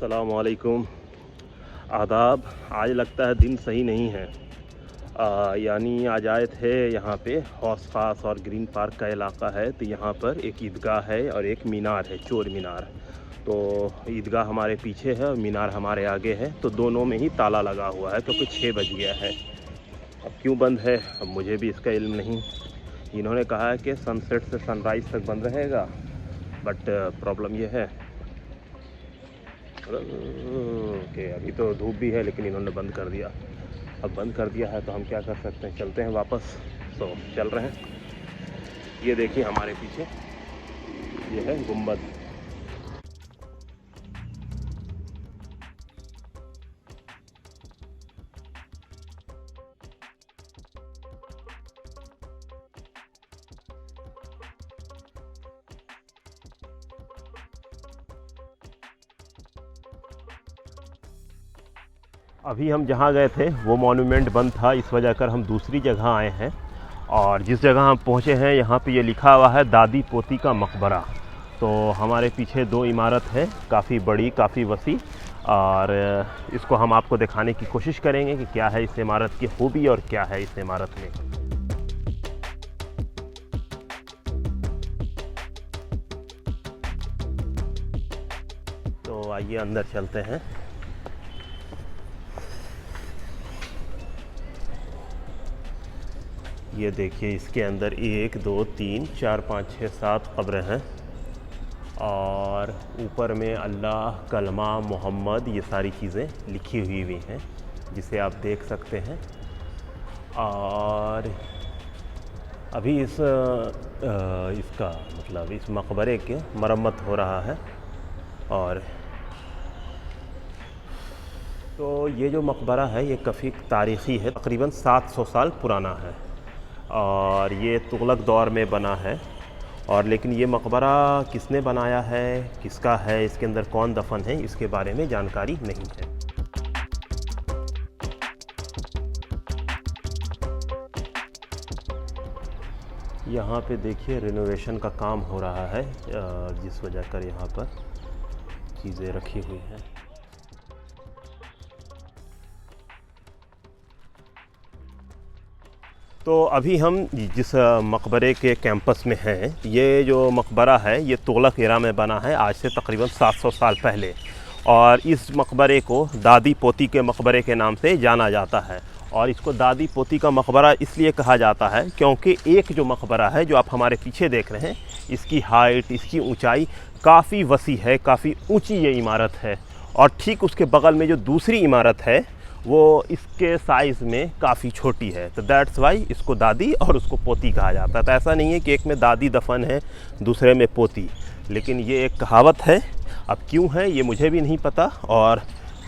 अस्सलामुअलैकुम। आदाब। आज लगता है दिन सही नहीं है। यानी आज आए थे यहाँ पे हौस खास और ग्रीन पार्क का इलाका है, तो यहाँ पर एक ईदगाह है और एक मीनार है, चोर मीनार। तो ईदगाह हमारे पीछे है और मीनार हमारे आगे है, तो दोनों में ही ताला लगा हुआ है क्योंकि 6 बज गया है। अब क्यों बंद है अब मुझे भी इसका इल्म नहीं। इन्होंने कहा है कि सनसेट से सनराइज़ तक बंद रहेगा, बट प्रॉब्लम ये है कि अभी तो धूप भी है लेकिन इन्होंने बंद कर दिया। अब बंद कर दिया है तो हम क्या कर सकते हैं, चलते हैं वापस। तो चल रहे हैं। ये देखिए हमारे पीछे ये है गुम्बद। अभी हम जहाँ गए थे वो मॉन्यूमेंट बंद था, इस वजह कर हम दूसरी जगह आए हैं। और जिस जगह हम पहुँचे हैं यहाँ पे ये लिखा हुआ है दादी पोती का मकबरा। तो हमारे पीछे 2 इमारत है, काफ़ी बड़ी, काफ़ी वसी, और इसको हम आपको दिखाने की कोशिश करेंगे कि क्या है इस इमारत की खूबी और क्या है इस इमारत में। तो आइए अंदर चलते हैं। ये देखिए इसके अंदर 1 2 3 4 5 6 7 कब्रें हैं, और ऊपर में अल्लाह, कलमा, मोहम्मद, ये सारी चीज़ें लिखी हुई हैं जिसे आप देख सकते हैं। और अभी इसका मतलब इस मकबरे के मरम्मत हो रहा है। और तो ये जो मकबरा है ये काफ़ी तारीख़ी है, तकरीबन 700 साल पुराना है और ये तुगलक दौर में बना है। और लेकिन ये मकबरा किसने बनाया है, किसका है, इसके अंदर कौन दफन है, इसके बारे में जानकारी नहीं है। यहाँ पे देखिए रिनोवेशन का काम हो रहा है, जिस वजह कर यहाँ पर चीज़ें रखी हुई हैं। तो अभी हम जिस मकबरे के कैंपस में हैं, ये जो मकबरा है ये तुगलक एरा में बना है, आज से तकरीबन 700 साल पहले। और इस मकबरे को दादी पोती के मकबरे के नाम से जाना जाता है। और इसको दादी पोती का मकबरा इसलिए कहा जाता है क्योंकि एक जो मकबरा है जो आप हमारे पीछे देख रहे हैं, इसकी हाइट, इसकी ऊंचाई काफ़ी वसी है, काफ़ी ऊंची ये इमारत है। और ठीक उसके बगल में जो दूसरी इमारत है वो इसके साइज़ में काफ़ी छोटी है, तो दैट्स वाई इसको दादी और उसको पोती कहा जाता है। तो ऐसा नहीं है कि एक में दादी दफन है दूसरे में पोती, लेकिन ये एक कहावत है। अब क्यों है ये मुझे भी नहीं पता, और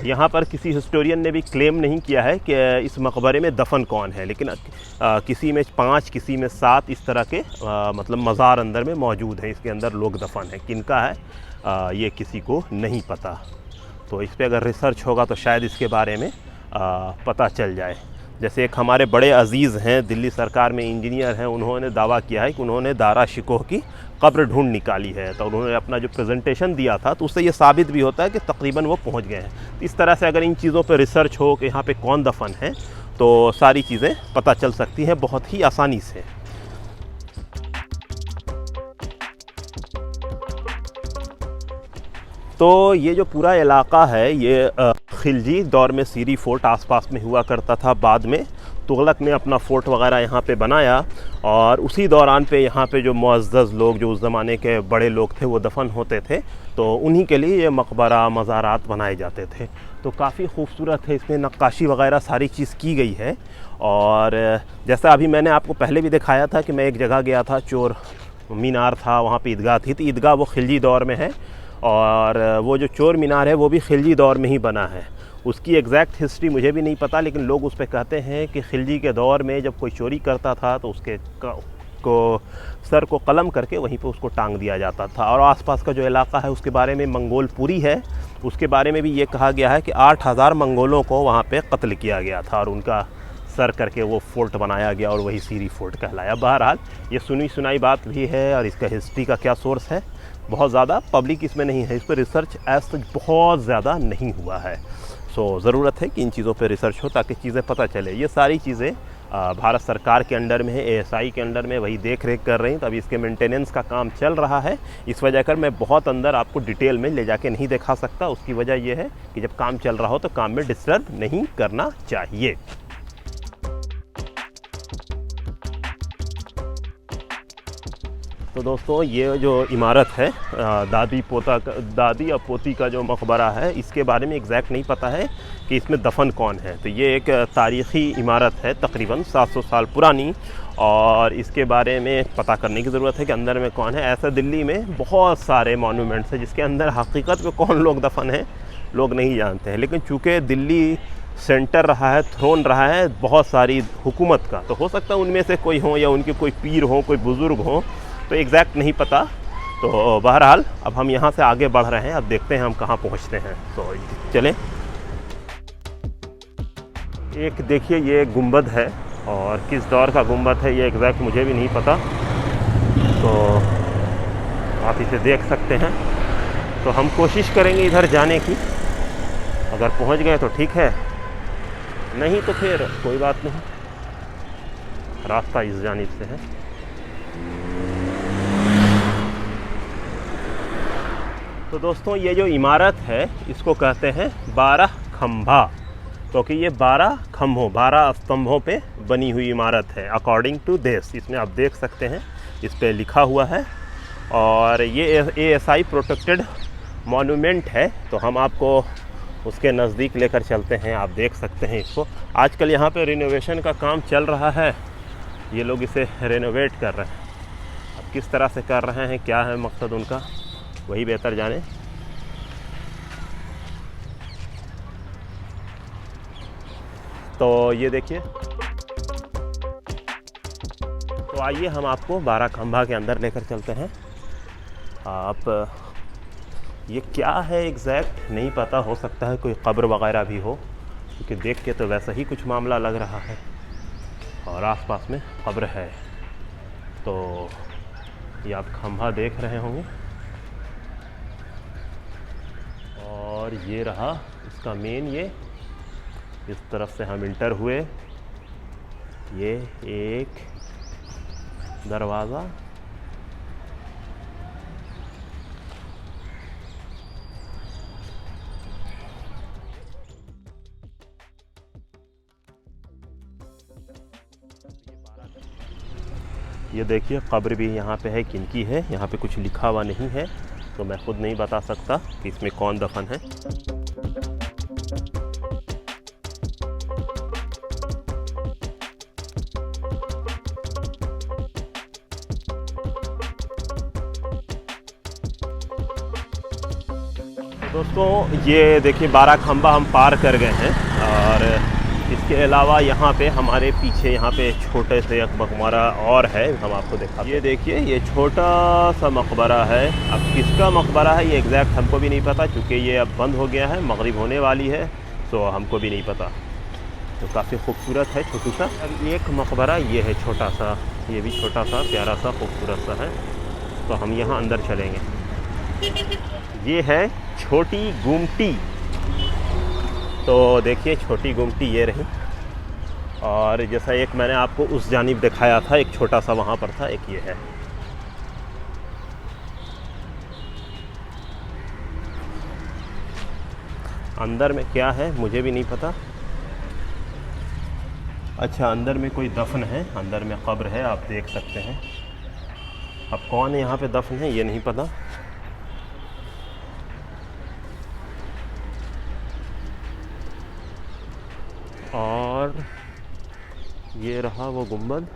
यहाँ पर किसी हिस्टोरियन ने भी क्लेम नहीं किया है कि इस मकबरे में दफन कौन है, लेकिन किसी में 5, किसी में 7 इस तरह के मतलब मज़ार अंदर में मौजूद हैं। इसके अंदर लोग दफन हैं, किनका है ये किसी को नहीं पता। तो इस पर अगर रिसर्च होगा तो शायद इसके बारे में पता चल जाए। जैसे एक हमारे बड़े अजीज़ हैं, दिल्ली सरकार में इंजीनियर हैं, उन्होंने दावा किया है कि उन्होंने दारा शिकोह की कब्र ढूंढ निकाली है। तो उन्होंने अपना जो प्रेजेंटेशन दिया था तो उससे ये साबित भी होता है कि तकरीबन वो पहुंच गए हैं। तो इस तरह से अगर इन चीज़ों पर रिसर्च हो कि यहाँ पे कौन दफन है तो सारी चीज़ें पता चल सकती हैं बहुत ही आसानी से। तो ये जो पूरा इलाका है ये खिलजी दौर में सीरी फोर्ट आसपास में हुआ करता था। बाद में तुगलक ने अपना फ़ोर्ट वगैरह यहाँ पे बनाया, और उसी दौरान पे यहाँ पे जो मुअज़्ज़ज़ लोग, जो उस ज़माने के बड़े लोग थे, वो दफन होते थे। तो उन्हीं के लिए ये मकबरा, मज़ारात बनाए जाते थे। तो काफ़ी खूबसूरत है, इसमें नक्काशी वगैरह सारी चीज़ की गई है। और जैसा अभी मैंने आपको पहले भी दिखाया था कि मैं एक जगह गया था, चोर मीनार था, वहाँ पर ईदगाह थी। तो ईदगाह वो खिलजी दौर में है, और वो जो चोर मीनार है वो भी खिलजी दौर में ही बना है। उसकी एग्जैक्ट हिस्ट्री मुझे भी नहीं पता, लेकिन लोग उस पर कहते हैं कि खिलजी के दौर में जब कोई चोरी करता था तो उसके को सर को कलम करके वहीं पे उसको टांग दिया जाता था। और आसपास का जो इलाका है उसके बारे में मंगोलपुरी है, उसके बारे में भी ये कहा गया है कि 8000 मंगोलों को वहाँ पे कत्ल किया गया था और उनका सर करके वो फोर्ट बनाया गया और वही सीरी फोर्ट कहलाया। बहरहाल ये सुनी सुनाई बात भी है, और इसका हिस्ट्री का क्या सोर्स है बहुत ज़्यादा पब्लिक इसमें नहीं है, इस पर रिसर्च एज सच बहुत ज़्यादा नहीं हुआ है। सो ज़रूरत है कि इन चीज़ों पर रिसर्च हो ताकि चीज़ें पता चले। ये सारी चीज़ें भारत सरकार के अंडर में है, ASI के अंडर में, वही देख रेख कर रही हैं। तो अभी इसके मेंटेनेंस का काम चल रहा है, इस वजह कर मैं बहुत अंदर आपको डिटेल में ले जाके नहीं दिखा सकता। उसकी वजह यह है कि जब काम चल रहा हो तो काम में डिस्टर्ब नहीं करना चाहिए। तो दोस्तों ये जो इमारत है दादी या पोती का जो मकबरा है, इसके बारे में एग्जैक्ट नहीं पता है कि इसमें दफन कौन है। तो ये एक तारीख़ी इमारत है तकरीबन 700 साल पुरानी, और इसके बारे में पता करने की ज़रूरत है कि अंदर में कौन है। ऐसा दिल्ली में बहुत सारे मॉन्यूमेंट्स हैं जिसके अंदर हकीकत में कौन लोग दफन हैं लोग नहीं जानते हैं, लेकिन चूँकि दिल्ली सेंटर रहा है, थ्रोन रहा है बहुत सारी हुकूमत का, तो हो सकता है उनमें से कोई हो या उनके कोई पीर हो, कोई बुज़ुर्ग हो, तो एग्जैक्ट नहीं पता। तो बहरहाल अब हम यहाँ से आगे बढ़ रहे हैं, अब देखते हैं हम कहाँ पहुँचते हैं। तो चलें। एक देखिए ये गुंबद है, और किस दौर का गुंबद है ये एग्जैक्ट मुझे भी नहीं पता, तो आप इसे देख सकते हैं। तो हम कोशिश करेंगे इधर जाने की, अगर पहुँच गए तो ठीक है, नहीं तो फिर कोई बात नहीं, रास्ता इस जानिब से है। तो दोस्तों ये जो इमारत है इसको कहते हैं 12 खंभा, क्योंकि ये 12 स्तंभों पे बनी हुई इमारत है अकॉर्डिंग टू दिस। इसमें आप देख सकते हैं इस पे लिखा हुआ है, और ये ASI प्रोटेक्टेड मॉन्यूमेंट है। तो हम आपको उसके नज़दीक लेकर चलते हैं, आप देख सकते हैं इसको। आजकल यहाँ पे रिनोवेशन का काम चल रहा है, ये लोग इसे रेनोवेट कर रहे हैं। अब किस तरह से कर रहे हैं, क्या है मकसद उनका, वही बेहतर जाने। तो ये देखिए, तो आइए हम आपको 12 खंभा के अंदर लेकर चलते हैं। आप ये क्या है एग्जैक्ट नहीं पता, हो सकता है कोई कब्र वगैरह भी हो, क्योंकि देख के तो वैसा ही कुछ मामला लग रहा है, और आसपास में कब्र है। तो ये आप खंभा देख रहे होंगे, और ये रहा इसका मेन, ये इस तरफ से हम इंटर हुए, ये एक दरवाज़ा, ये देखिए कब्र भी यहाँ पे है, किनकी है यहाँ पे कुछ लिखा हुआ नहीं है, तो मैं खुद नहीं बता सकता कि इसमें कौन दफन है। दोस्तों ये देखिए 12 खंभा हम पार कर गए हैं, और इसके अलावा यहाँ पे हमारे पीछे यहाँ पे छोटे से एक मकबरा और है, हम आपको दिखा। ये देखिए ये छोटा सा मकबरा है, अब किसका मकबरा है ये एग्जैक्ट हमको भी नहीं पता, क्योंकि ये अब बंद हो गया है, मगरिब होने वाली है, तो हमको भी नहीं पता। तो काफ़ी खूबसूरत है छोटू सा। अब एक मकबरा ये है छोटा सा, ये भी छोटा सा प्यारा सा खूबसूरत सा है, तो हम यहाँ अंदर चलेंगे। ये है छोटी गुमटी, तो देखिए छोटी गुमटी ये रही, और जैसा एक मैंने आपको उस जानिब दिखाया था, एक छोटा सा वहाँ पर था, एक ये है। अंदर में क्या है मुझे भी नहीं पता। अच्छा अंदर में कोई दफन है, अंदर में कब्र है, आप देख सकते हैं। अब कौन यहाँ पे दफन है ये नहीं पता। और ये रहा वो गुंबद,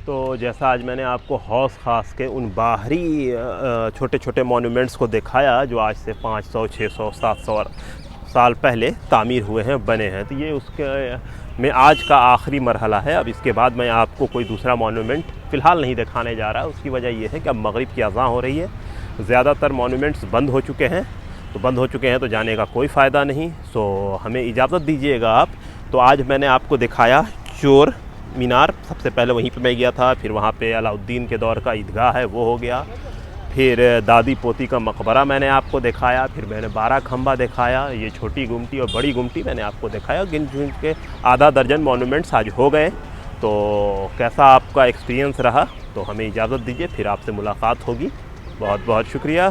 तो जैसा आज मैंने आपको हौस खास के उन बाहरी छोटे छोटे मॉन्यूमेंट्स को दिखाया जो आज से 500, 600, 700 साल पहले तामीर हुए हैं, बने हैं, तो ये उसके में आज का आखिरी मरहला है। अब इसके बाद मैं आपको कोई दूसरा मॉन्यूमेंट फ़िलहाल नहीं दिखाने जा रहा। उसकी वजह यह है कि अब मगरिब की अज़ान हो रही है, ज़्यादातर मॉन्यूमेंट्स बंद हो चुके हैं, तो जाने का कोई फ़ायदा नहीं। सो हमें इजाज़त दीजिएगा आप। तो आज मैंने आपको दिखाया चोर मीनार, सबसे पहले वहीं पे मैं गया था, फिर वहाँ पे अलाउद्दीन के दौर का ईदगाह है वो हो गया, फिर दादी पोती का मकबरा मैंने आपको दिखाया, फिर मैंने 12 खंबा दिखाया, ये छोटी गुमटी और बड़ी गुमटी मैंने आपको दिखाया। गिन चुन के आधा दर्जन मॉन्यूमेंट्स आज हो गए। तो कैसा आपका एक्सपीरियंस रहा, तो हमें इजाज़त दीजिए, फिर आपसे मुलाकात होगी। बहुत बहुत शुक्रिया।